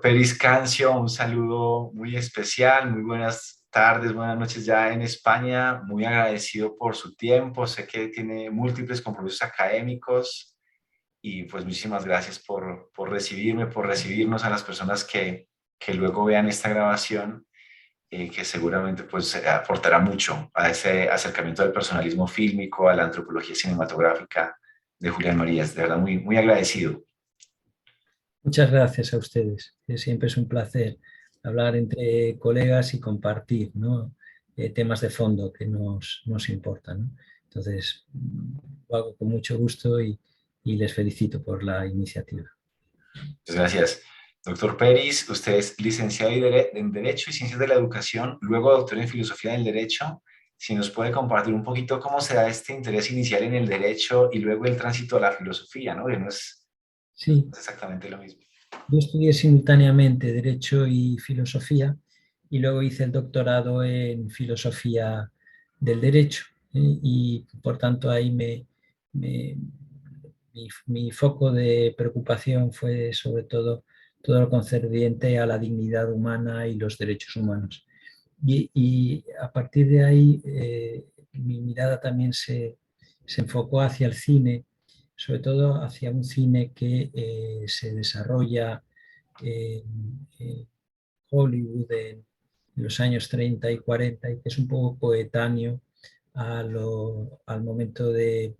Peris Cancio, un saludo muy especial, muy buenas tardes, buenas noches ya en España, muy agradecido por su tiempo, sé que tiene múltiples compromisos académicos y pues muchísimas gracias por recibirme, por recibirnos a las personas que luego vean esta grabación, que seguramente pues aportará mucho a ese acercamiento del personalismo fílmico, a la antropología cinematográfica de Julián Marías, de verdad muy, muy agradecido. Muchas gracias a ustedes. Siempre es un placer hablar entre colegas y compartir, ¿no? Temas de fondo que nos importan, ¿no? Entonces, lo hago con mucho gusto y les felicito por la iniciativa. Muchas gracias. Doctor Peris, usted es licenciado en Derecho y Ciencias de la Educación, luego doctor en Filosofía del Derecho. Si nos puede compartir un poquito cómo se da este interés inicial en el derecho y luego el tránsito a la filosofía, ¿no? Que no es Sí, exactamente lo mismo. yo estudié simultáneamente Derecho y Filosofía y luego hice el doctorado en Filosofía del Derecho, y por tanto ahí me- mi foco de preocupación fue sobre todo lo concerniente a la dignidad humana y los derechos humanos. Y a partir de ahí mi mirada también se enfocó hacia el cine, sobre todo hacia un cine que se desarrolla en Hollywood en los años 30 y 40 y que es un poco coetáneo al momento de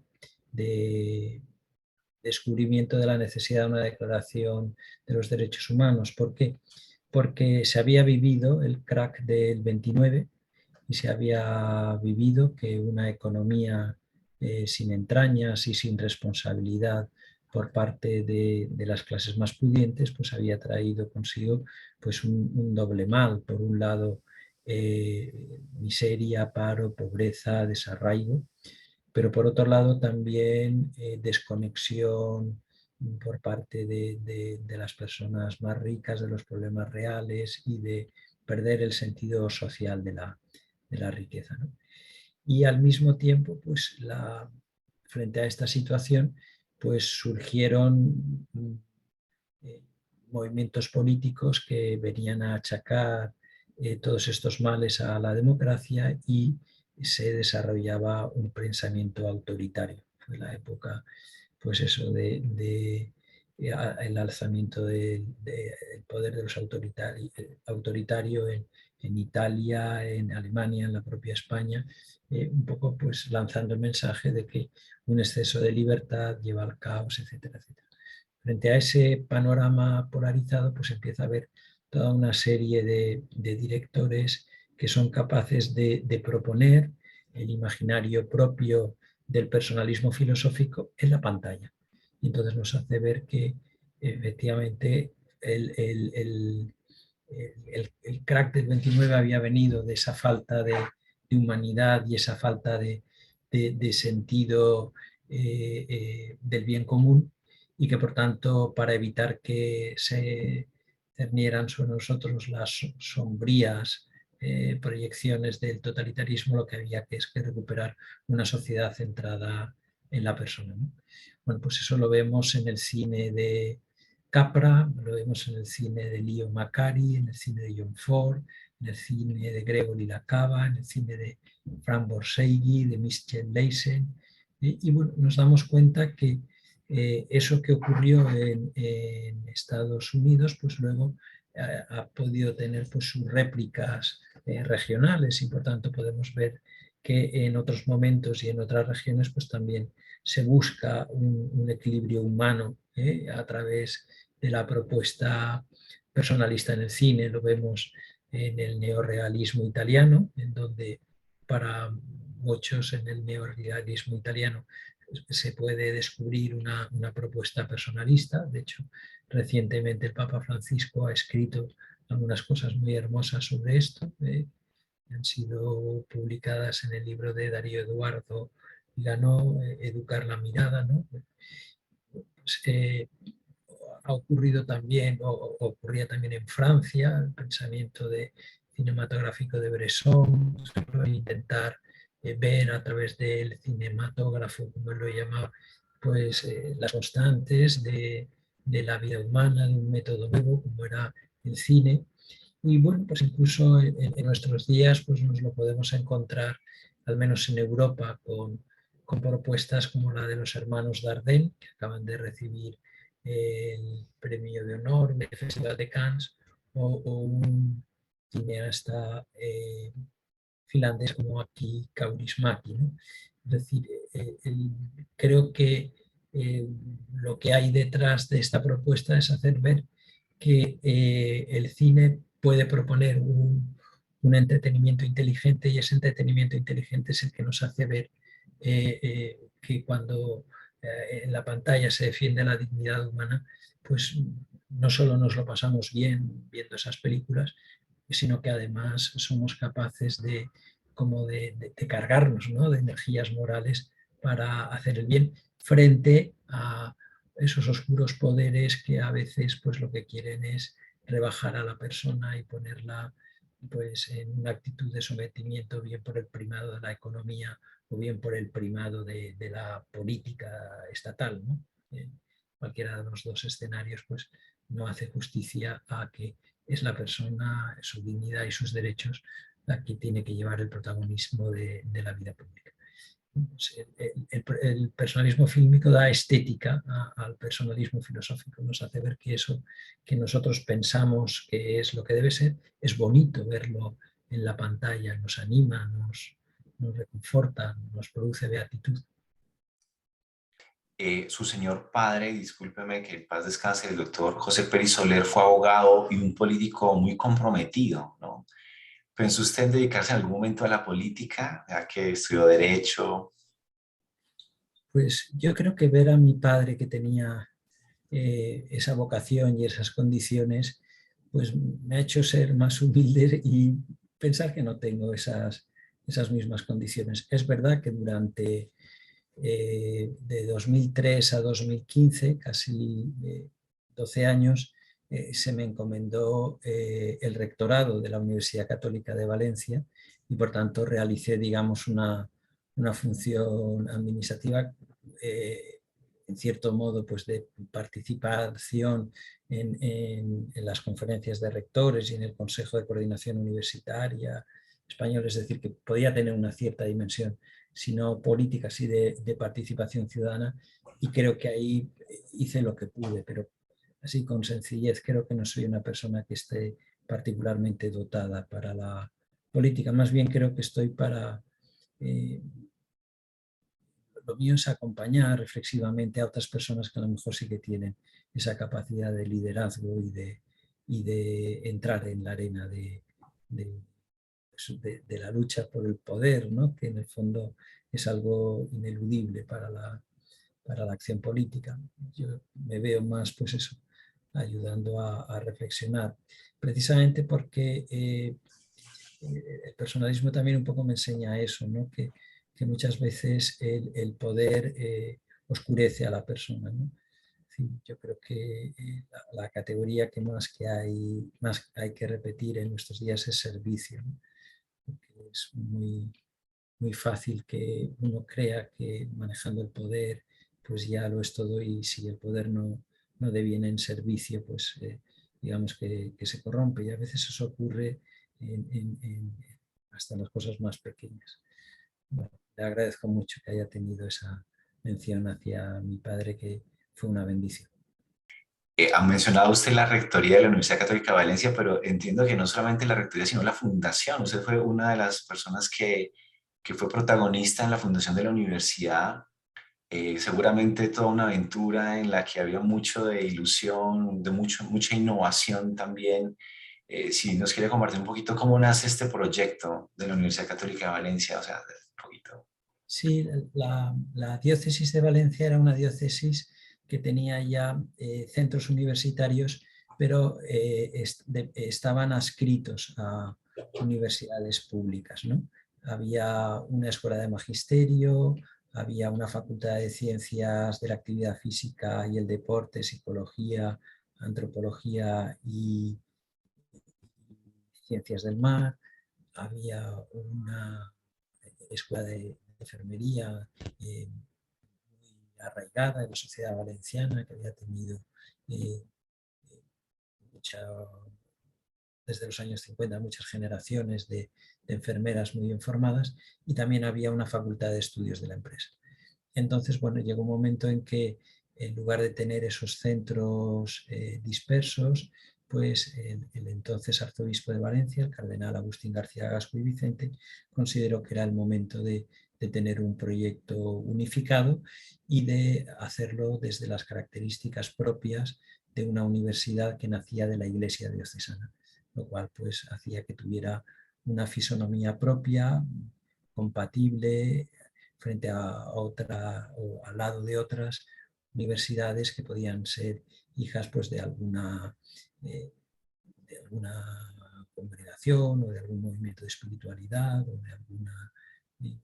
descubrimiento de la necesidad de una declaración de los derechos humanos. ¿Por qué? Porque se había vivido el crack del 29 y se había vivido que una economía sin entrañas y sin responsabilidad por parte de las clases más pudientes, pues había traído consigo pues un doble mal. Por un lado, miseria, paro, pobreza, desarraigo, pero por otro lado también desconexión por parte de las personas más ricas de los problemas reales y de perder el sentido social de la riqueza, ¿no? Y al mismo tiempo, pues frente a esta situación, pues surgieron eh, movimientos políticos que venían a achacar todos estos males a la democracia y se desarrollaba un pensamiento autoritario. Fue la época, pues eso, el alzamiento del poder de los autoritario en Italia, en Alemania, en la propia España, un poco pues lanzando el mensaje de que un exceso de libertad lleva al caos, etcétera, etcétera. Frente a ese panorama polarizado, pues empieza a haber toda una serie de directores que son capaces de proponer el imaginario propio del personalismo filosófico en la pantalla. Y entonces nos hace ver que efectivamente el crack del 29 había venido de esa falta de humanidad y esa falta de sentido del bien común, y que por tanto, para evitar que se cernieran sobre nosotros las sombrías proyecciones del totalitarismo, lo que había que es que recuperar una sociedad centrada en la persona, ¿no? Bueno, pues eso lo vemos en el cine de Capra, lo vemos en el cine de Leo Macari, en el cine de John Ford, en el cine de Gregory Lacava, en el cine de Frank Borsegui, de Michel Leisen, y bueno, nos damos cuenta que eso que ocurrió en Estados Unidos, pues luego ha podido tener pues, sus réplicas regionales, y por tanto podemos ver que en otros momentos y en otras regiones pues también se busca un equilibrio humano a través de la propuesta personalista en el cine. Lo vemos en el neorrealismo italiano, en donde para muchos en el neorrealismo italiano se puede descubrir una propuesta personalista. De hecho, recientemente el Papa Francisco ha escrito algunas cosas muy hermosas sobre esto. Han sido publicadas en el libro de Darío Eduardo Ganó, Educar la mirada, ¿no? Pues, ha ocurrido también, o ocurría también en Francia, el pensamiento cinematográfico de Bresson, intentar ver a través del cinematógrafo, como él lo llamaba, pues las constantes de la vida humana, de un método nuevo, como era el cine. Y bueno, pues incluso en nuestros días pues nos lo podemos encontrar, al menos en Europa, con propuestas como la de los hermanos Dardenne, que acaban de recibir el premio de honor del Festival de Cannes, o un cineasta finlandés como Aki Kaurismäki, ¿no? Es decir, creo que lo que hay detrás de esta propuesta es hacer ver que el cine puede proponer entretenimiento inteligente, y ese entretenimiento inteligente es el que nos hace ver que cuando en la pantalla se defiende la dignidad humana, pues no solo nos lo pasamos bien viendo esas películas, sino que además somos capaces de, como de cargarnos, ¿no?, de energías morales para hacer el bien frente a esos oscuros poderes que a veces pues lo que quieren es rebajar a la persona y ponerla pues en una actitud de sometimiento, bien por el primado de la economía o bien por el primado de la política estatal, ¿no? Cualquiera de los dos escenarios pues no hace justicia a que es la persona, su dignidad y sus derechos la que tiene que llevar el protagonismo de la vida pública. El personalismo fílmico da estética al personalismo filosófico, nos hace ver que eso que nosotros pensamos que es lo que debe ser, es bonito verlo en la pantalla, nos anima, nos reconforta, nos produce beatitud. Su señor padre, discúlpeme que en paz descanse, el doctor José Pérez Soler fue abogado y un político muy comprometido, ¿no? ¿Pensó usted en dedicarse en algún momento a la política, ya que estudió Derecho? Pues yo creo que ver a mi padre, que tenía esa vocación y esas condiciones, pues me ha hecho ser más humilde y pensar que no tengo esas mismas condiciones. Es verdad que durante de 2003 a 2015, casi 12 años, se me encomendó el rectorado de la Universidad Católica de Valencia, y por tanto realicé, digamos, una función administrativa en cierto modo pues de participación en las conferencias de rectores y en el Consejo de Coordinación Universitaria español, es decir, que podía tener una cierta dimensión, sino política, sí, de participación ciudadana, y creo que ahí hice lo que pude, pero así con sencillez creo que no soy una persona que esté particularmente dotada para la política, más bien creo que estoy para... lo mío es acompañar reflexivamente a otras personas que a lo mejor sí que tienen esa capacidad de liderazgo y de entrar en la arena de, de la lucha por el poder, ¿no?, que en el fondo es algo ineludible para la acción política. Yo me veo más, pues eso, ayudando a reflexionar, precisamente porque el personalismo también un poco me enseña eso, ¿no?, que muchas veces el poder oscurece a la persona, ¿no? Sí, yo creo que la categoría más hay que repetir en nuestros días es servicio, ¿no? Porque es muy fácil que uno crea que manejando el poder pues ya lo es todo, y si el poder no deviene en servicio, pues digamos que se corrompe, y a veces eso ocurre hasta en las cosas más pequeñas. Bueno, le agradezco mucho que haya tenido esa mención hacia mi padre, que fue una bendición. Ha mencionado usted la rectoría de la Universidad Católica de Valencia, pero entiendo que no solamente la rectoría, sino la fundación. Usted fue una de las personas que fue protagonista en la fundación de la universidad. Seguramente toda una aventura en la que había mucho de ilusión, de mucha innovación también. Si nos quiere compartir un poquito cómo nace este proyecto de la Universidad Católica de Valencia, o sea, un poquito. Sí, la diócesis de Valencia era una diócesis que tenía ya centros universitarios, pero estaban adscritos a universidades públicas, ¿no? Había una escuela de magisterio, había una facultad de ciencias de la actividad física y el deporte, psicología, antropología y ciencias del mar, había una escuela de enfermería muy arraigada en la sociedad valenciana, que había tenido eh, mucha desde los años 50 muchas generaciones de enfermeras muy bien formadas, y también había una facultad de estudios de la empresa. Entonces, bueno, llegó un momento en que en lugar de tener esos centros dispersos, pues el entonces arzobispo de Valencia, el cardenal Agustín García Gasco y Vicente, consideró que era el momento de tener un proyecto unificado y de hacerlo desde las características propias de una universidad que nacía de la Iglesia diocesana, lo cual pues hacía que tuviera una fisonomía propia, compatible frente a otra o al lado de otras universidades que podían ser hijas pues eh, de alguna congregación o de algún movimiento de espiritualidad o de eh,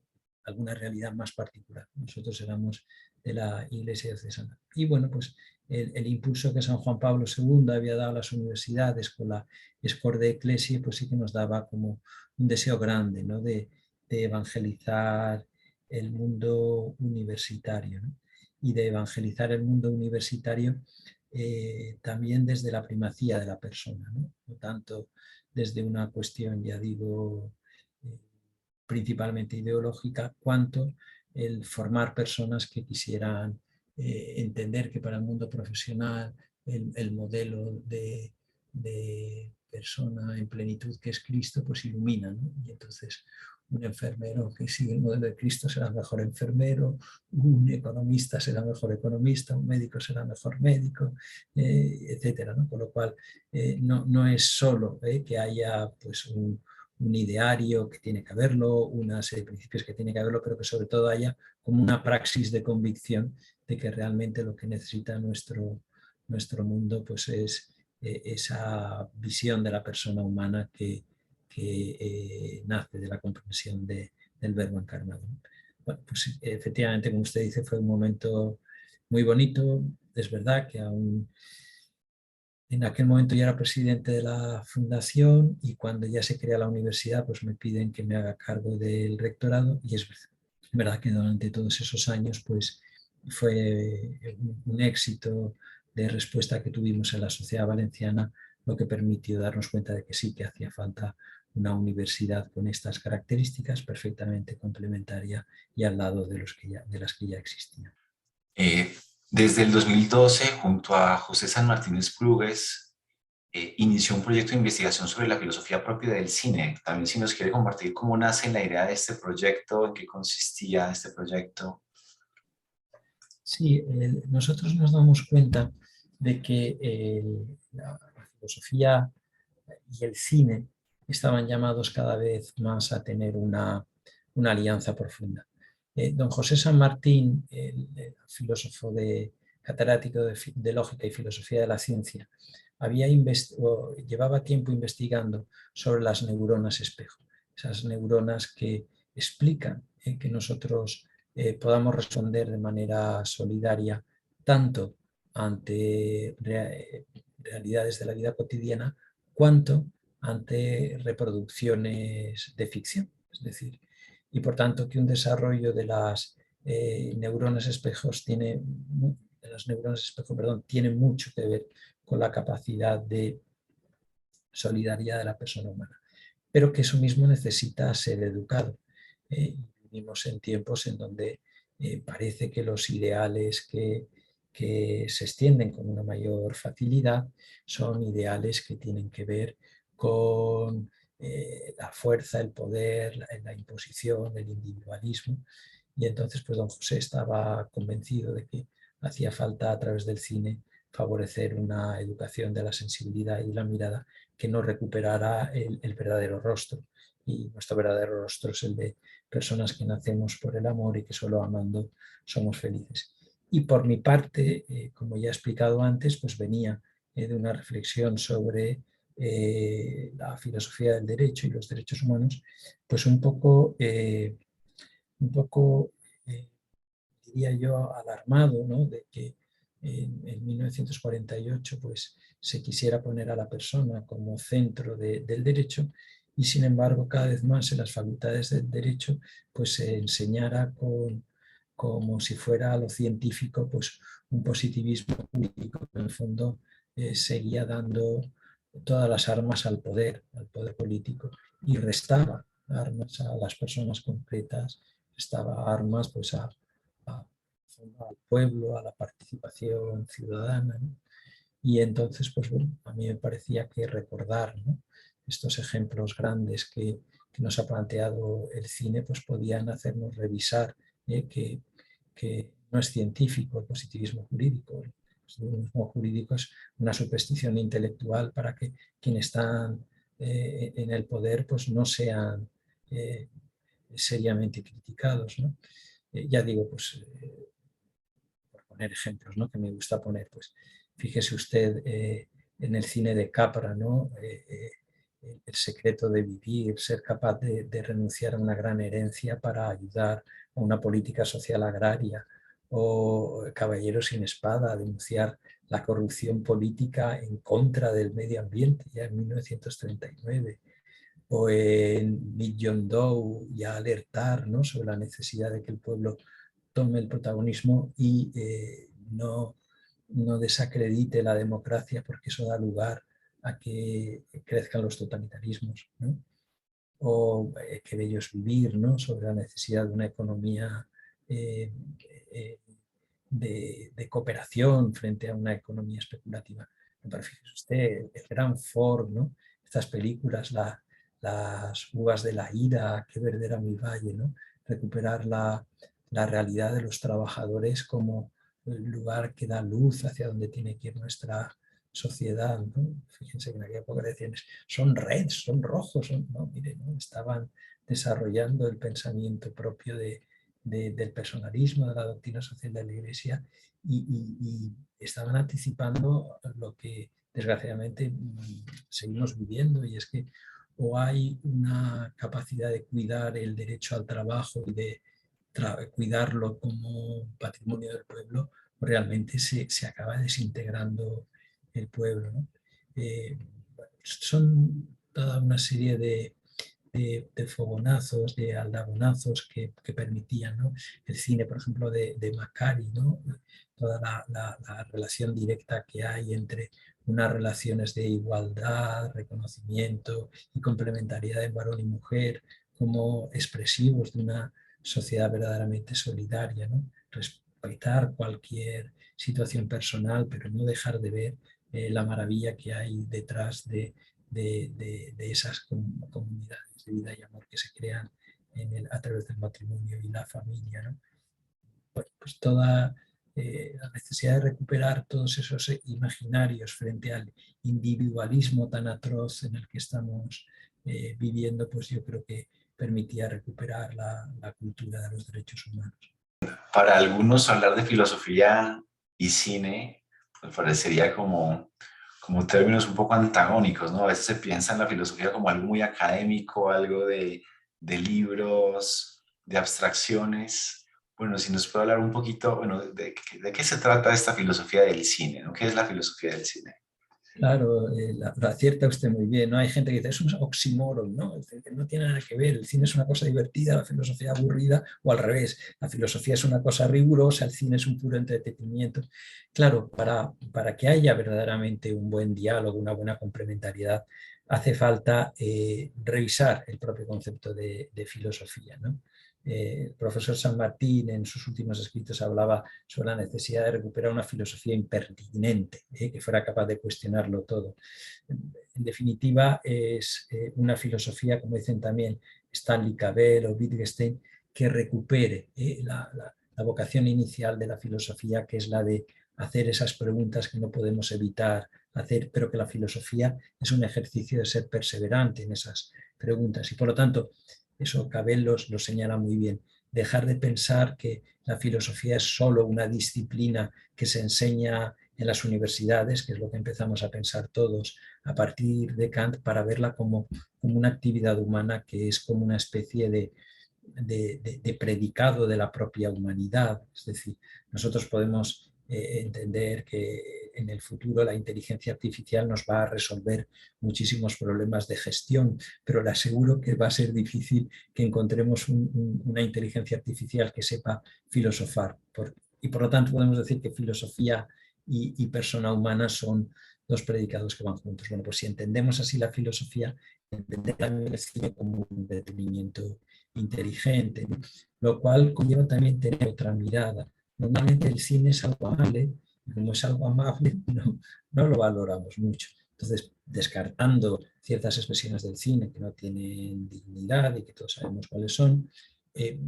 alguna realidad más particular. Nosotros éramos de la Iglesia diocesana. Y bueno, pues el impulso que San Juan Pablo II había dado a las universidades con la Escorde Ecclesiae, pues sí que nos daba como un deseo grande, ¿no? de evangelizar el mundo universitario, ¿no? Y de evangelizar el mundo universitario también desde la primacía de la persona, ¿no? No tanto desde una cuestión, ya digo, eh, principalmente ideológica, cuanto el formar personas que quisieran entender que para el mundo profesional el modelo de persona en plenitud que es Cristo, pues ilumina, ¿no? Y entonces un enfermero que sigue el modelo de Cristo será mejor enfermero, un economista será mejor economista, un médico será mejor médico, etcétera, ¿no? Con lo cual no es solo que haya pues un ideario que tiene que haberlo, una serie de principios que tiene que haberlo, pero que sobre todo haya como una praxis de convicción de que realmente lo que necesita nuestro mundo pues es esa visión de la persona humana que nace de la comprensión del verbo encarnado. Bueno, pues efectivamente, como usted dice, fue un momento muy bonito. Es verdad que aún en aquel momento ya era presidente de la fundación y cuando ya se crea la universidad, pues me piden que me haga cargo del rectorado y es verdad que durante todos esos años pues fue un éxito de respuesta que tuvimos en la sociedad valenciana, lo que permitió darnos cuenta de que sí que hacía falta una universidad con estas características perfectamente complementaria y al lado de las que ya existían. Eh, Desde el 2012, junto a José San Martínez Prugues, inició un proyecto de investigación sobre la filosofía propia del cine. También si nos quiere compartir cómo nace la idea de este proyecto, en qué consistía este proyecto. Sí, nosotros nos damos cuenta de que la filosofía y el cine estaban llamados cada vez más a tener una alianza profunda. Don José San Martín, el filósofo catedrático de lógica y filosofía de la ciencia, llevaba tiempo investigando sobre las neuronas espejo, esas neuronas que explican que nosotros podamos responder de manera solidaria tanto ante realidades de la vida cotidiana cuanto ante reproducciones de ficción. Es decir, y por tanto que un desarrollo de las neuronas espejos tiene mucho que ver con la capacidad de solidaridad de la persona humana, pero que eso mismo necesita ser educado. Vivimos en tiempos en donde parece que los ideales que se extienden con una mayor facilidad son ideales que tienen que ver con la fuerza, el poder, la imposición, el individualismo. Y entonces, pues don José estaba convencido de que hacía falta a través del cine favorecer una educación de la sensibilidad y la mirada que nos recuperara el verdadero rostro. Y nuestro verdadero rostro es el de personas que nacemos por el amor y que solo amando somos felices. Y por mi parte, como ya he explicado antes, pues venía de una reflexión sobre la filosofía del derecho y los derechos humanos, pues un poco diría yo, alarmado, ¿no? De que en 1948 pues, se quisiera poner a la persona como centro del derecho y sin embargo cada vez más en las facultades del derecho pues, se enseñara como si fuera lo científico pues, un positivismo jurídico que en el fondo seguía dando todas las armas al poder político, y restaba armas a las personas concretas, restaba armas pues al pueblo, a la participación ciudadana, ¿no? Y entonces, pues bueno, a mí me parecía que recordar, ¿no?, estos ejemplos grandes que nos ha planteado el cine, pues podían hacernos revisar que no es científico el positivismo jurídico. El positivismo jurídico es una superstición intelectual para que quienes están en el poder pues no sean eh, seriamente criticados, ¿no? Ya digo, pues por poner ejemplos, ¿no?, que me gusta poner, pues fíjese usted en el cine de Capra, ¿no? El secreto de vivir, ser capaz de renunciar a una gran herencia para ayudar a una política social agraria, o Caballero sin espada, denunciar la corrupción política en contra del medio ambiente, ya en 1939, o en Meet John Doe, ya alertar, ¿no?, sobre la necesidad de que el pueblo tome el protagonismo y no desacredite la democracia, porque eso da lugar a que crezcan los totalitarismos, ¿no? O Qué bello es vivir, ¿no?, sobre la necesidad de una economía eh, eh, de cooperación frente a una economía especulativa. Pero fíjese usted, el gran Ford, ¿no?, estas películas, las uvas de la ira, Qué verde era mi valle, ¿no?, recuperar la realidad de los trabajadores como el lugar que da luz hacia donde tiene que ir nuestra sociedad, ¿no? Fíjense que en aquella época decían, son reds, son rojos, no, mire, ¿no?, estaban desarrollando el pensamiento propio del personalismo, de la doctrina social de la Iglesia, y estaban anticipando lo que desgraciadamente seguimos viviendo, y es que o hay una capacidad de cuidar el derecho al trabajo y de cuidarlo como patrimonio del pueblo, o realmente se acaba desintegrando el pueblo, ¿no? Son toda una serie de fogonazos, de aldabonazos que permitían, ¿no?, el cine, por ejemplo, de Macari, ¿no?, toda la relación directa que hay entre unas relaciones de igualdad, reconocimiento y complementariedad de varón y mujer como expresivos de una sociedad verdaderamente solidaria, ¿no? Respetar cualquier situación personal, pero no dejar de ver la maravilla que hay detrás de esas comunidades de vida y amor que se crean a través del matrimonio y la familia, ¿no? Pues toda la necesidad de recuperar todos esos imaginarios frente al individualismo tan atroz en el que estamos viviendo, pues yo creo que permitía recuperar la cultura de los derechos humanos. Para algunos hablar de filosofía y cine pues parecería como términos un poco antagónicos, ¿no? A veces se piensa en la filosofía como algo muy académico, algo de libros, de abstracciones. Bueno, si nos puede hablar un poquito, bueno, de qué se trata esta filosofía del cine, ¿no? ¿Qué es la filosofía del cine? Claro, lo acierta usted muy bien, ¿no? Hay gente que dice, es un oxímoron, ¿no? Es decir, que no tiene nada que ver, el cine es una cosa divertida, la filosofía aburrida, o al revés, la filosofía es una cosa rigurosa, el cine es un puro entretenimiento. Claro, para que haya verdaderamente un buen diálogo, una buena complementariedad, hace falta revisar el propio concepto de filosofía, ¿no? El profesor San Martín en sus últimos escritos hablaba sobre la necesidad de recuperar una filosofía impertinente, que fuera capaz de cuestionarlo todo. En definitiva, es una filosofía, como dicen también Stanley Cavell o Wittgenstein, que recupere la vocación inicial de la filosofía, que es la de hacer esas preguntas que no podemos evitar hacer, pero que la filosofía es un ejercicio de ser perseverante en esas preguntas. Y por lo tanto, eso Cavell lo señala muy bien, dejar de pensar que la filosofía es solo una disciplina que se enseña en las universidades, que es lo que empezamos a pensar todos a partir de Kant, para verla como una actividad humana que es como una especie de predicado de la propia humanidad. Es decir, nosotros podemos entender que en el futuro la inteligencia artificial nos va a resolver muchísimos problemas de gestión, pero le aseguro que va a ser difícil que encontremos una inteligencia artificial que sepa filosofar. Y por lo tanto podemos decir que filosofía y persona humana son dos predicados que van juntos. Bueno, pues si entendemos así la filosofía, entendemos también el cine como un entretenimiento inteligente, ¿no? Lo cual conlleva también tener otra mirada. Normalmente el cine es algo amable, y como es algo amable, no lo valoramos mucho. Entonces, descartando ciertas expresiones del cine que no tienen dignidad y que todos sabemos cuáles son, eh,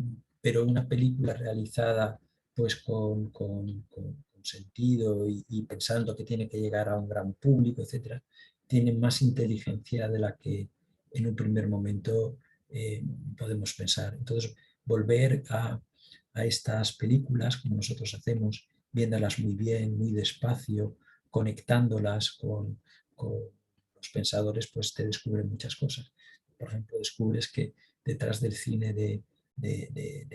pero una película realizada pues con sentido y pensando que tiene que llegar a un gran público, etcétera, tiene más inteligencia de la que en un primer momento podemos pensar. Entonces, volver a estas películas, como nosotros hacemos, viéndolas muy bien, muy despacio, conectándolas con los pensadores, pues te descubren muchas cosas. Por ejemplo, descubres que detrás del cine de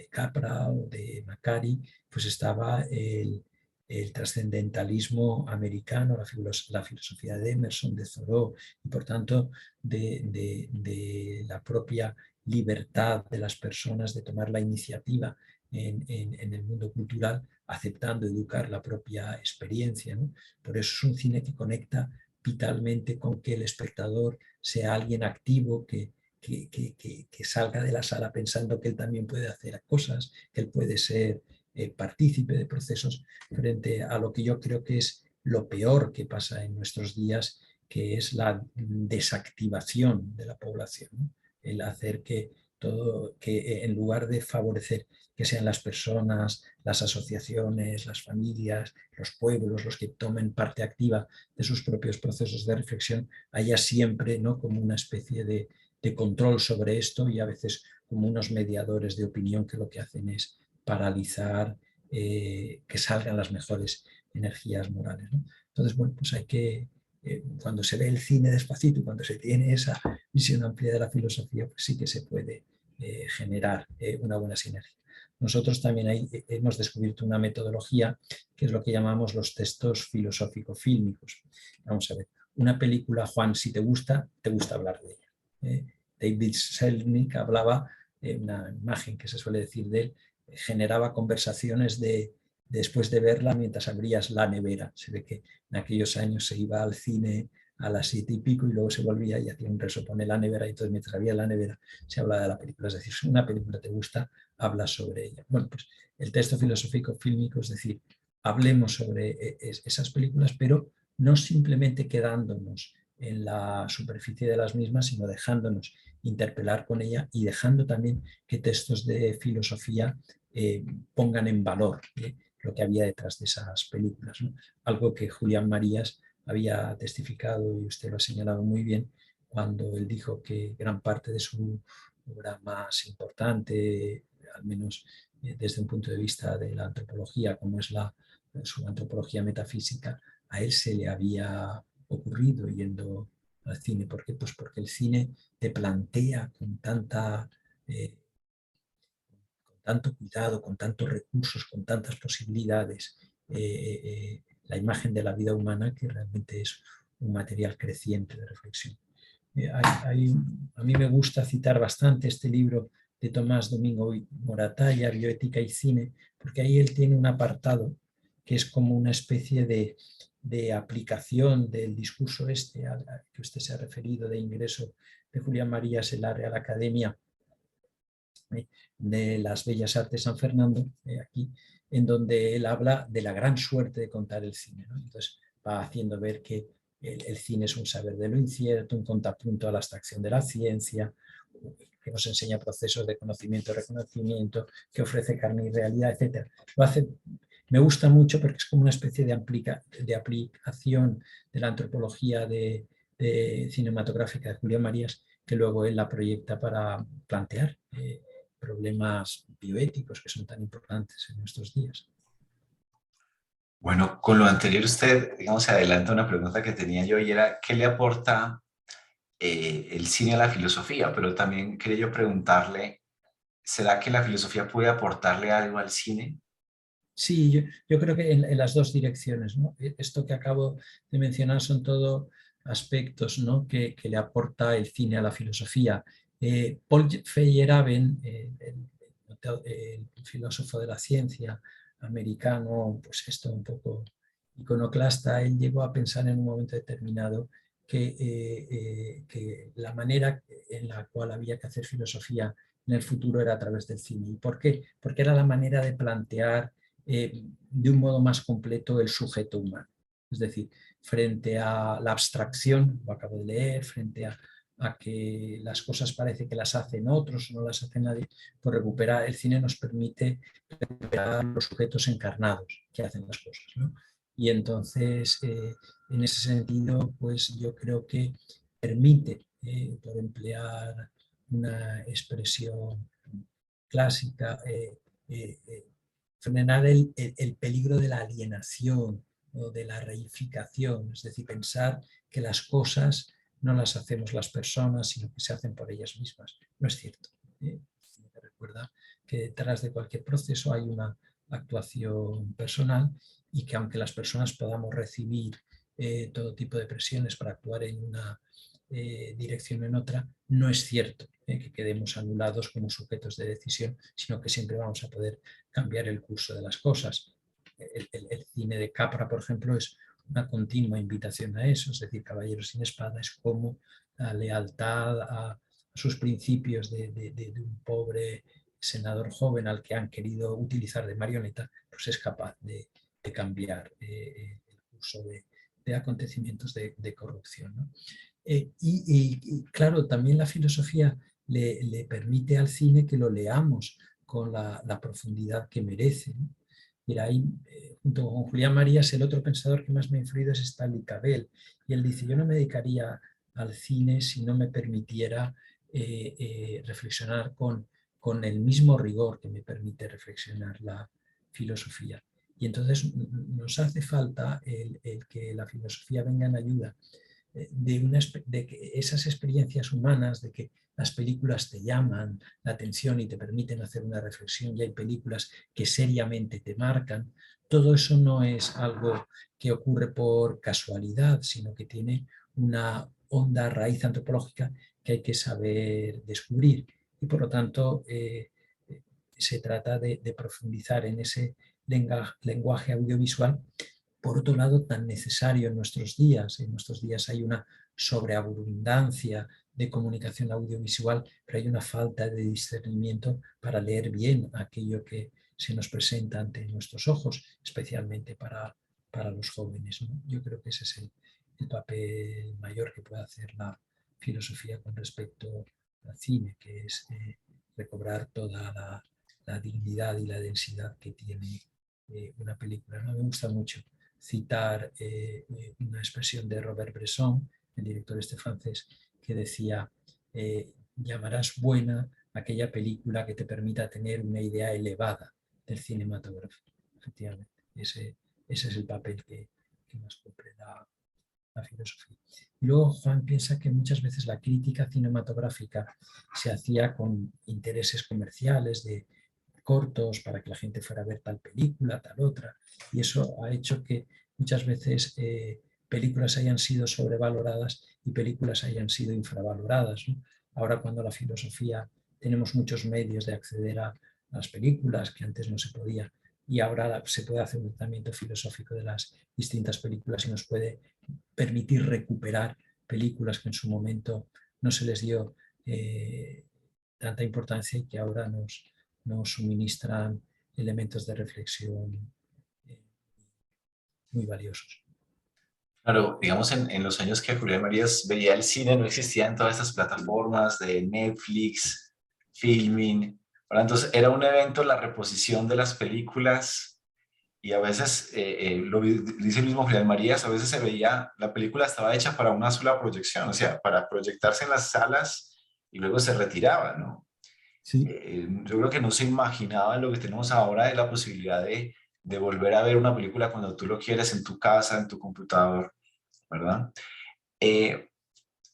Capra o de Macari, pues estaba el trascendentalismo americano, la filosofía de Emerson, de Thoreau, y por tanto de la propia libertad de las personas de tomar la iniciativa en el mundo cultural, aceptando educar la propia experiencia, ¿no? Por eso es un cine que conecta vitalmente con que el espectador sea alguien activo, que salga de la sala pensando que él también puede hacer cosas, que él puede ser partícipe de procesos, frente a lo que yo creo que es lo peor que pasa en nuestros días, que es la desactivación de la población, ¿no? El hacer que todo, que en lugar de favorecer que sean las personas, las asociaciones, las familias, los pueblos, los que tomen parte activa de sus propios procesos de reflexión, haya siempre, ¿no?, como una especie de control sobre esto y a veces como unos mediadores de opinión que lo que hacen es paralizar que salgan las mejores energías morales, ¿no? Entonces, bueno, pues hay que, cuando se ve el cine despacito y cuando se tiene esa visión amplia de la filosofía, pues sí que se puede generar una buena sinergia. Nosotros también ahí hemos descubierto una metodología que es lo que llamamos los textos filosófico-fílmicos. Vamos a ver, una película, Juan, si te gusta hablar de ella. David Selznick hablaba, una imagen que se suele decir de él, generaba conversaciones después de verla mientras abrías la nevera. Se ve que en aquellos años se iba al cine a las 7:00 y luego se volvía y hacía un resopón en la nevera y entonces mientras había la nevera se hablaba de la película. Es decir, si una película te gusta, hablas sobre ella. Bueno, pues el texto filosófico fílmico, es decir, hablemos sobre esas películas, pero no simplemente quedándonos en la superficie de las mismas, sino dejándonos interpelar con ella y dejando también que textos de filosofía pongan en valor lo que había detrás de esas películas, ¿no? Algo que Julián Marías había testificado, y usted lo ha señalado muy bien, cuando él dijo que gran parte de su obra más importante, al menos desde un punto de vista de la antropología, como es su antropología metafísica, a él se le había ocurrido yendo al cine. ¿Por qué? Pues porque el cine te plantea con tanto cuidado, con tantos recursos, con tantas posibilidades, la imagen de la vida humana, que realmente es un material creciente de reflexión. A mí me gusta citar bastante este libro de Tomás Domingo Moratalla, Bioética y Cine, porque ahí él tiene un apartado que es como una especie de aplicación del discurso este al que usted se ha referido, de ingreso de Julián Marías en la Real Academia de las Bellas Artes San Fernando, aquí, en donde él habla de la gran suerte de contar el cine, ¿no? Entonces va haciendo ver que el cine es un saber de lo incierto, un contrapunto a la abstracción de la ciencia, que nos enseña procesos de conocimiento y reconocimiento, que ofrece carne y realidad, etc. Lo hace, me gusta mucho porque es como una especie de aplicación de la antropología cinematográfica de Julián Marías, que luego él la proyecta para plantear problemas bioéticos que son tan importantes en nuestros días. Bueno, con lo anterior usted, digamos, se adelanta una pregunta que tenía yo y era, ¿qué le aporta el cine a la filosofía? Pero también quería yo preguntarle, ¿será que la filosofía puede aportarle algo al cine? Sí, yo creo que en las dos direcciones, ¿no? Esto que acabo de mencionar son todo aspectos, ¿no?, que le aporta el cine a la filosofía. Paul Feyerabend, el filósofo de la ciencia americano, pues esto un poco iconoclasta, él llegó a pensar en un momento determinado que la manera en la cual había que hacer filosofía en el futuro era a través del cine. ¿Y por qué? Porque era la manera de plantear de un modo más completo el sujeto humano. Es decir, frente a la abstracción, lo acabo de leer, frente a que las cosas parece que las hacen otros o no las hace nadie, pues recuperar el cine nos permite recuperar los sujetos encarnados que hacen las cosas, ¿no? Y entonces, en ese sentido, pues yo creo que permite, por emplear una expresión clásica, frenar el peligro de la alienación o de la reificación, es decir, pensar que las cosas no las hacemos las personas, sino que se hacen por ellas mismas. No es cierto. Recuerda que detrás de cualquier proceso hay una actuación personal y que aunque las personas podamos recibir todo tipo de presiones para actuar en una dirección o en otra, no es cierto que quedemos anulados como sujetos de decisión, sino que siempre vamos a poder cambiar el curso de las cosas. El cine de Capra, por ejemplo, es una continua invitación a eso, es decir, Caballeros sin espada es como la lealtad a sus principios de un pobre senador joven al que han querido utilizar de marioneta, pues es capaz de cambiar el curso de acontecimientos de corrupción, ¿no? Claro, también la filosofía le permite al cine que lo leamos con la profundidad que merece, ¿no? Mira, ahí, junto con Julián Marías, el otro pensador que más me ha influido es Stanley Cavell, y él dice, yo no me dedicaría al cine si no me permitiera reflexionar con el mismo rigor que me permite reflexionar la filosofía. Y entonces nos hace falta el que la filosofía venga en ayuda de que esas experiencias humanas, de que las películas te llaman la atención y te permiten hacer una reflexión, y hay películas que seriamente te marcan, todo eso no es algo que ocurre por casualidad, sino que tiene una honda raíz antropológica que hay que saber descubrir. Y por lo tanto, se trata de profundizar en ese lenguaje audiovisual, por otro lado, tan necesario en nuestros días. En nuestros días hay una sobreabundancia de comunicación audiovisual, pero hay una falta de discernimiento para leer bien aquello que se nos presenta ante nuestros ojos, especialmente para los jóvenes, ¿no? Yo creo que ese es el papel mayor que puede hacer la filosofía con respecto al cine, que es recobrar toda la dignidad y la densidad que tiene una película, ¿no? Me gusta mucho citar una expresión de Robert Bresson, el director este francés, que decía, llamarás buena aquella película que te permita tener una idea elevada del cinematógrafo. Efectivamente, ese es el papel que nos cumple la filosofía. Y luego Juan piensa que muchas veces la crítica cinematográfica se hacía con intereses comerciales de cortos para que la gente fuera a ver tal película, tal otra, y eso ha hecho que muchas veces películas hayan sido sobrevaloradas y películas hayan sido infravaloradas, ¿no? Ahora, cuando la filosofía tenemos muchos medios de acceder a las películas que antes no se podía, y ahora se puede hacer un tratamiento filosófico de las distintas películas y nos puede permitir recuperar películas que en su momento no se les dio tanta importancia y que ahora nos suministran elementos de reflexión eh, muy valiosos. Claro, digamos, en los años que Julián Marías veía el cine, no existían todas estas plataformas de Netflix, Filmin. Ahora, entonces, era un evento la reposición de las películas y a veces, dice el mismo Julián Marías, a veces se veía, la película estaba hecha para una sola proyección, o sea, para proyectarse en las salas y luego se retiraba, ¿no? Sí. Yo creo que no se imaginaba lo que tenemos ahora de la posibilidad de volver a ver una película cuando tú lo quieres en tu casa, en tu computador, ¿verdad? Eh,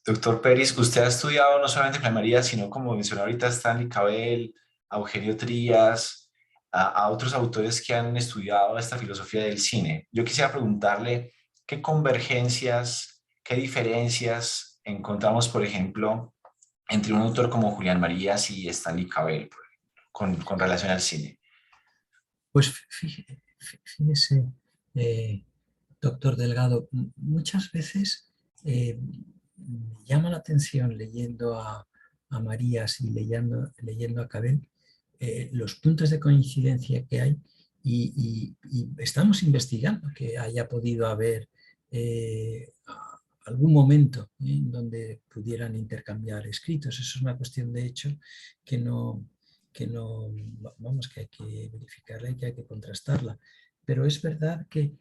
Doctor Peris, usted ha estudiado no solamente Julián María, sino como mencionó ahorita Stanley Cavell, a Eugenio Trías, a otros autores que han estudiado esta filosofía del cine. Yo quisiera preguntarle qué convergencias, qué diferencias encontramos, por ejemplo, entre un autor como Julián Marías y Stanley Cavell con relación al cine. Pues fíjese, Doctor Delgado, muchas veces me llama la atención leyendo a Marías y leyendo a Cabel los puntos de coincidencia que hay y estamos investigando que haya podido haber algún momento en donde pudieran intercambiar escritos. Eso es una cuestión de hecho que vamos, que hay que verificarla y que hay que contrastarla. Pero es verdad que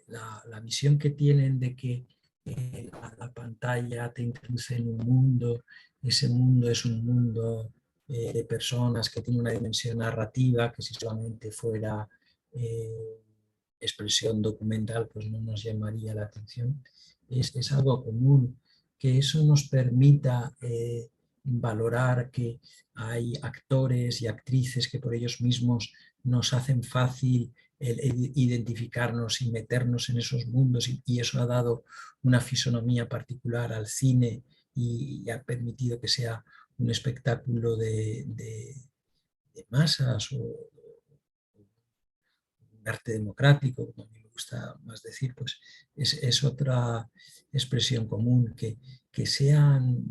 la visión que tienen de que la pantalla te introduce en un mundo, ese mundo es un mundo de personas que tiene una dimensión narrativa que si solamente fuera expresión documental pues no nos llamaría la atención. Es algo común que eso nos permita valorar que hay actores y actrices que por ellos mismos nos hacen fácil el identificarnos y meternos en esos mundos y eso ha dado una fisonomía particular al cine y ha permitido que sea un espectáculo de masas o un arte democrático, como a mí me gusta más decir, pues es otra expresión común, que sean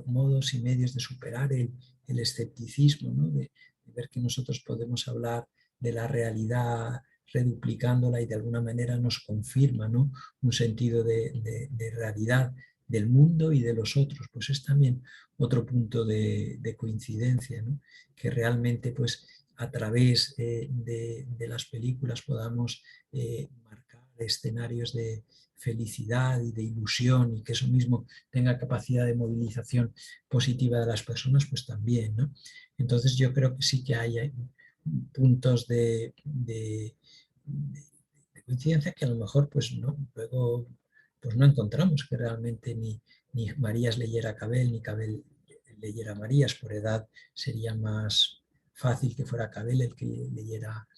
modos y medios de superar el escepticismo, ¿no? De ver que nosotros podemos hablar de la realidad reduplicándola y de alguna manera nos confirma, ¿no? Un sentido de realidad del mundo y de los otros, pues es también otro punto de coincidencia, ¿no? Que realmente pues a través de las películas podamos marcar escenarios de felicidad y de ilusión y que eso mismo tenga capacidad de movilización positiva de las personas, pues también, ¿no? Entonces yo creo que sí que hay puntos de coincidencia que a lo mejor pues no, luego pues no encontramos que realmente ni Marías leyera a Cabel ni Cabel leyera a Marías, por edad sería más fácil que fuera Cabel el que leyera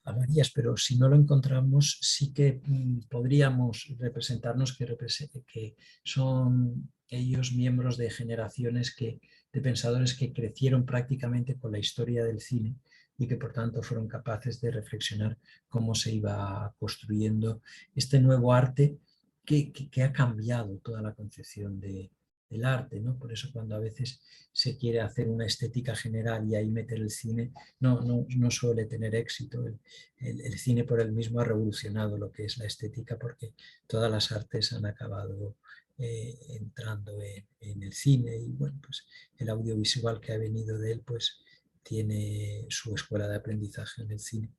a Marías, pero si no lo encontramos sí que podríamos representarnos que son ellos miembros de generaciones de pensadores que crecieron prácticamente con la historia del cine y que por tanto fueron capaces de reflexionar cómo se iba construyendo este nuevo arte que ha cambiado toda la concepción del arte, ¿no? Por eso cuando a veces se quiere hacer una estética general y ahí meter el cine, no suele tener éxito. El cine por él mismo ha revolucionado lo que es la estética porque todas las artes han acabado entrando en el cine y bueno, pues el audiovisual que ha venido de él pues tiene su escuela de aprendizaje en el cine.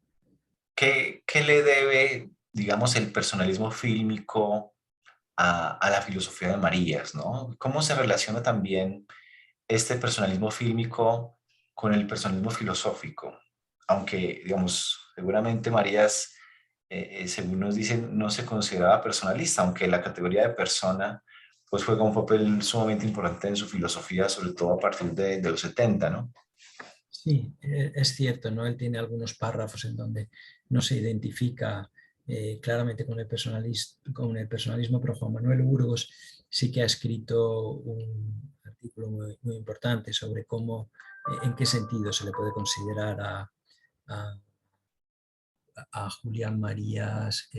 ¿Qué le debe, digamos, el personalismo fílmico a la filosofía de Marías, ¿no? ¿Cómo se relaciona también este personalismo fílmico con el personalismo filosófico? Aunque, digamos, seguramente Marías, según nos dicen, no se consideraba personalista, aunque la categoría de persona pues juega un papel sumamente importante en su filosofía, sobre todo a partir de los 70, ¿no? Sí, es cierto, ¿no? Él tiene algunos párrafos en donde no se identifica claramente con el personalismo, pero Juan Manuel Burgos sí que ha escrito un artículo muy importante sobre cómo, en qué sentido se le puede considerar a, a Julián Marías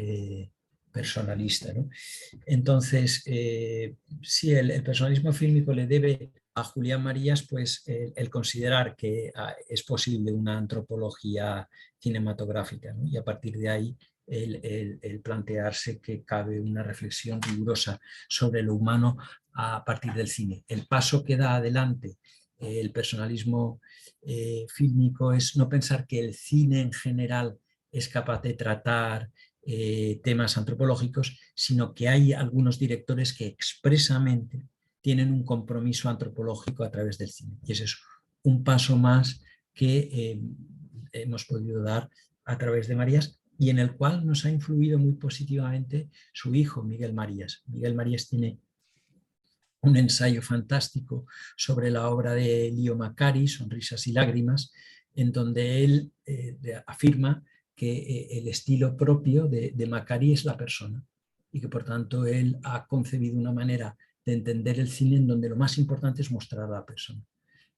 personalista, ¿no? Entonces, sí, el personalismo fílmico le debe a Julián Marías pues, el considerar que es posible una antropología cinematográfica, ¿no? Y a partir de ahí el plantearse que cabe una reflexión rigurosa sobre lo humano a partir del cine. El paso que da adelante el personalismo fílmico es no pensar que el cine en general es capaz de tratar temas antropológicos, sino que hay algunos directores que expresamente tienen un compromiso antropológico a través del cine. Y ese es un paso más que hemos podido dar a través de Marías y en el cual nos ha influido muy positivamente su hijo, Miguel Marías. Miguel Marías tiene un ensayo fantástico sobre la obra de Lío Macari, Sonrisas y lágrimas, en donde él afirma que el estilo propio de Macari es la persona y que por tanto él ha concebido una manera de entender el cine en donde lo más importante es mostrar a la persona.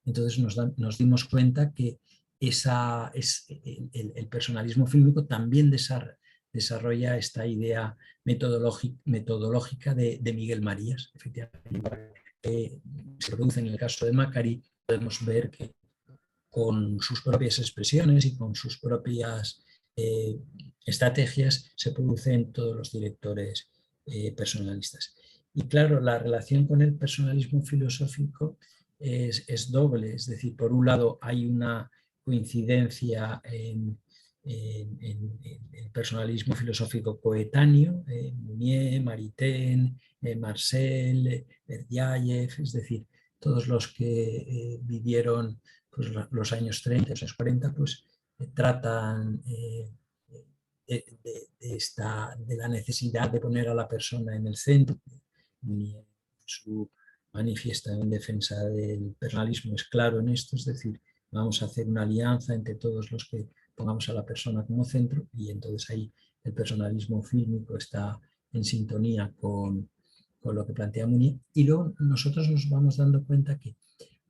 Entonces nos dimos cuenta que el personalismo fílmico también desarrolla esta idea metodológica de Miguel Marías. Efectivamente, se produce en el caso de Macari, podemos ver que con sus propias expresiones y con sus propias estrategias se producen todos los directores personalistas. Y claro, la relación con el personalismo filosófico es doble, es decir, por un lado hay una coincidencia en el personalismo filosófico coetáneo, Mounier, Maritain, Marcel, Berdyaev, es decir, todos los que vivieron pues, los años 30, los años 40, pues tratan de la necesidad de poner a la persona en el centro. Su manifiesto en defensa del personalismo es claro en esto, es decir, vamos a hacer una alianza entre todos los que pongamos a la persona como centro, y entonces ahí el personalismo fílmico está en sintonía con lo que plantea Mounier. Y luego nosotros nos vamos dando cuenta que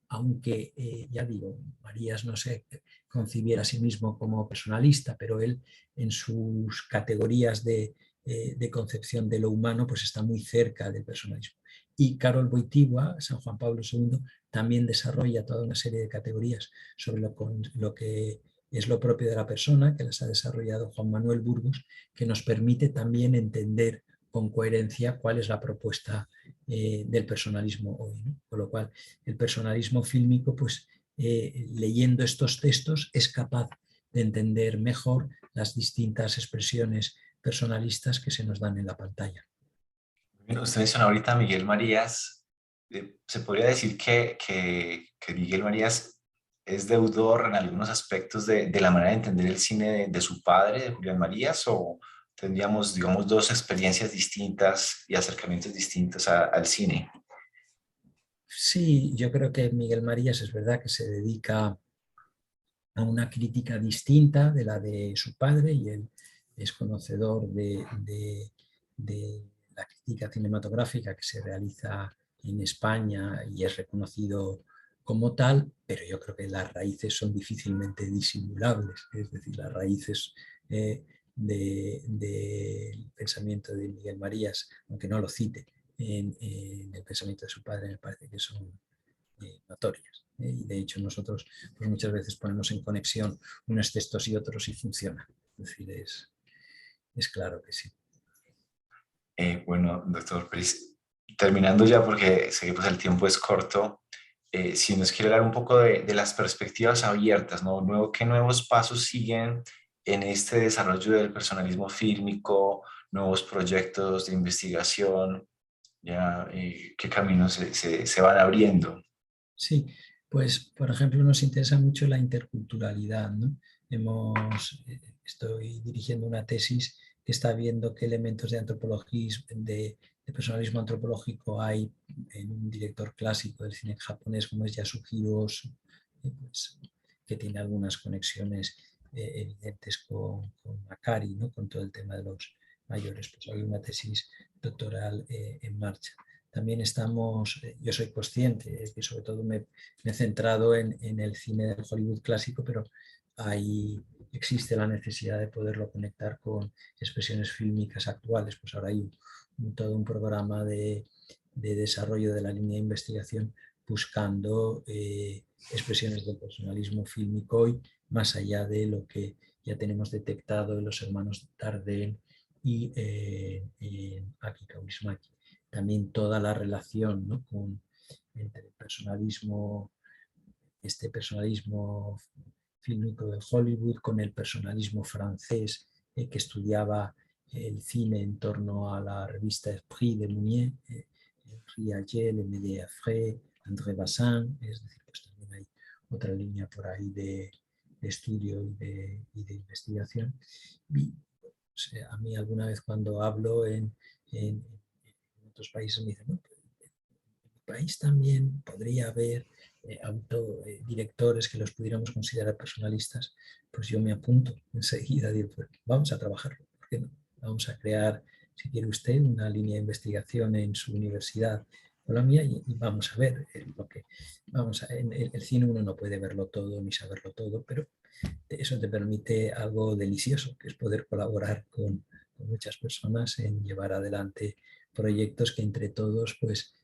aunque, ya digo, Marías no se concibiera a sí mismo como personalista, pero él en sus categorías de concepción de lo humano pues está muy cerca del personalismo. Y Karol Wojtyła, San Juan Pablo II, también desarrolla toda una serie de categorías sobre lo que es lo propio de la persona, que las ha desarrollado Juan Manuel Burgos, que nos permite también entender con coherencia cuál es la propuesta del personalismo hoy, ¿no? Con lo cual, el personalismo fílmico, pues leyendo estos textos, es capaz de entender mejor las distintas expresiones personalistas que se nos dan en la pantalla. Bueno, usted mencionó ahorita a Miguel Marías. ¿Se podría decir que Miguel Marías es deudor en algunos aspectos de la manera de entender el cine de su padre, de Julián Marías, o tendríamos, digamos, dos experiencias distintas y acercamientos distintos al cine? Sí, yo creo que Miguel Marías es verdad que se dedica a una crítica distinta de la de su padre, y él es conocedor de la crítica cinematográfica que se realiza en España y es reconocido como tal, pero yo creo que las raíces son difícilmente disimulables, es decir, las raíces del pensamiento de Miguel Marías, aunque no lo cite en el pensamiento de su padre, me parece que son notorias. Y de hecho nosotros pues muchas veces ponemos en conexión unos textos y otros y funciona. Es decir, es claro que sí. Bueno, doctor Pérez, terminando ya porque sé que pues, el tiempo es corto, si nos quiere hablar un poco de las perspectivas abiertas, ¿no? ¿Qué nuevos pasos siguen en este desarrollo del personalismo fílmico, nuevos proyectos de investigación, ya, qué caminos se van abriendo? Sí, pues por ejemplo nos interesa mucho la interculturalidad, ¿no? Estoy dirigiendo una tesis que está viendo qué elementos de antropología, de personalismo antropológico hay en un director clásico del cine japonés como es Yasuhiro Ozu, pues, que tiene algunas conexiones evidentes con Makari, ¿no? Con todo el tema de los mayores. Pues hay una tesis doctoral en marcha. También yo soy consciente que sobre todo me he centrado en el cine del Hollywood clásico, pero ahí existe la necesidad de poderlo conectar con expresiones fílmicas actuales. Pues ahora hay todo un programa de desarrollo de la línea de investigación buscando expresiones del personalismo fílmico hoy, más allá de lo que ya tenemos detectado en los hermanos Dardenne y Aki Kaurismäki. También toda la relación, ¿no? Entre el personalismo, este personalismo fílmico de Hollywood con el personalismo francés que estudiaba el cine en torno a la revista Esprit de Mounier, Henri Agel, Amédée Affray, André Bazin, es decir, pues también hay otra línea por ahí de estudio y de investigación. Y, pues, a mí alguna vez cuando hablo en otros países me dicen, no, en mi país también podría haber directores que los pudiéramos considerar personalistas, pues yo me apunto enseguida, digo, pues vamos a trabajarlo, ¿por qué no? Vamos a crear, si quiere usted, una línea de investigación en su universidad o la mía y vamos a ver en el cine uno no puede verlo todo ni saberlo todo, pero eso te permite algo delicioso, que es poder colaborar con muchas personas en llevar adelante proyectos que entre todos pues,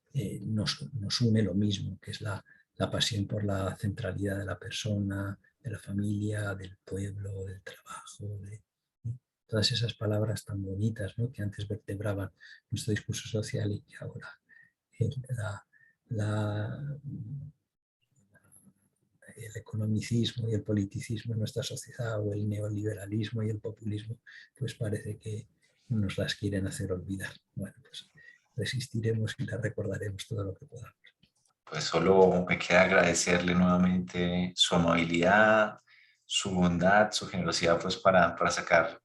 nos une lo mismo, que es la pasión por la centralidad de la persona, de la familia, del pueblo, del trabajo, todas esas palabras tan bonitas, ¿no?, que antes vertebraban nuestro discurso social y que ahora la, la, el economicismo y el politicismo en nuestra sociedad, o el neoliberalismo y el populismo, pues parece que nos las quieren hacer olvidar. Bueno, pues resistiremos y las recordaremos todo lo que podamos. Pues solo me queda agradecerle nuevamente su amabilidad, su bondad, su generosidad, pues para sacar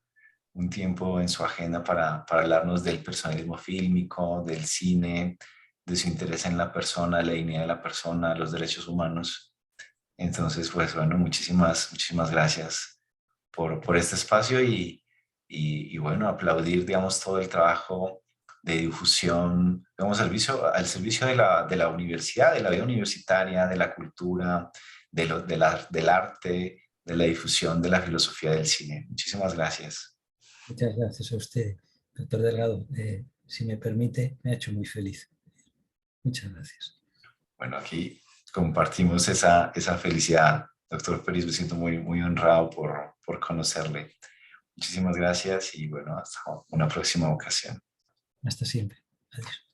un tiempo en su agenda para hablarnos del personalismo fílmico, del cine, de su interés en la persona, la dignidad de la persona, los derechos humanos. Entonces, pues bueno, muchísimas gracias por este espacio y bueno, aplaudir, digamos, todo el trabajo de difusión, digamos, al servicio de la universidad, de la vida universitaria, de la cultura, del arte, de la difusión de la filosofía del cine. Muchísimas gracias. Muchas gracias a usted, doctor Delgado. Si me permite, me ha hecho muy feliz. Muchas gracias. Bueno, aquí compartimos esa felicidad. Doctor Peris, me siento muy honrado por conocerle. Muchísimas gracias y bueno, hasta una próxima ocasión. Hasta siempre. Adiós.